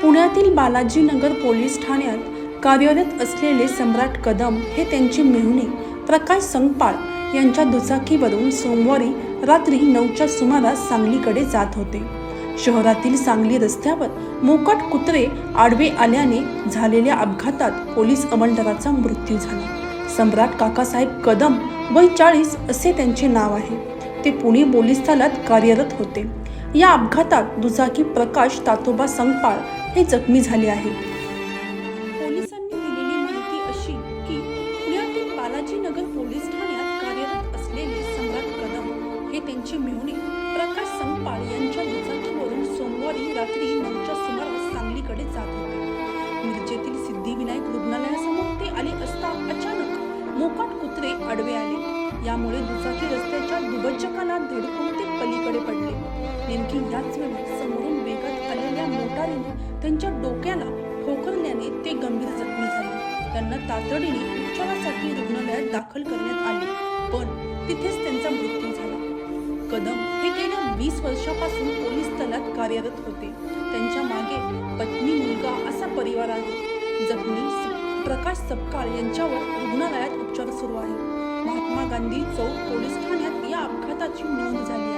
पुण्यातील बालाजीनगर पोलीस ठाण्यात कार्यरत असलेले सम्राट कदम हे त्यांचे मेहुणे प्रकाश संकपाळ यांच्या दुचाकीवरून सोमवारी रात्री 9च्या सुमारास सांगलीकडे जात होते. शहरातील सांगली रस्त्यावर मोकाट कुत्रे आडवे आल्याने झालेल्या अपघातात पोलीस अंमलदाराचा मृत्यू झाला. सम्राट काकासाहेब कदम वय 40 असे त्यांचे नाव आहे. ते पुणे पोलीस ठाण्यात कार्यरत होते. या अपघातात दुचाकी प्रकाश तातोबा संकपाळ हे जखमी झाले आहे. पोलिसांनी दिलेली माहिती अशी की पुण्यातील बालाजीनगर पोलीस ठाण्यात कार्यरत असलेले सम्राट कदम हे त्यांचे मेहुणे प्रकाश संकपाळ यांच्या दुचाकीवरून सोमवारी रात्री 9च्या सुमारास सांगलीकडे जात होते. मिरजेतील सिद्धिविनायक रुग्णालयासमोर ते आले असता अचानक मोकाट कुत्रे आडवे आले. यामुळे दुचाकी रस्त्याच्या दुबज्जकाला धडकून ते पलीकडे पडले. नेमकी याच वेळी समोरून वेगात आलेल्या मोटारीने त्यांच्या डोक्याला ठोकरल्याने ते गंभीर जखमी झाले. त्यांना तातडीने उपचारासाठी रुग्णालयात दाखल करण्यात आले, पण तिथेच त्यांचा मृत्यू झाला. कदम हे गेल्या 20 वर्षापासून पोलीस दलात कार्यरत होते. त्यांच्या मागे पत्नी, मुलगा असा परिवार आहे. जखमी प्रकाश संकपाळ यांच्यावर रुग्णालयात उपचार सुरू आहे. महात्मा गांधी चौक पोलीस ठाण्यात या अपघाताची नोंद झाली आहे.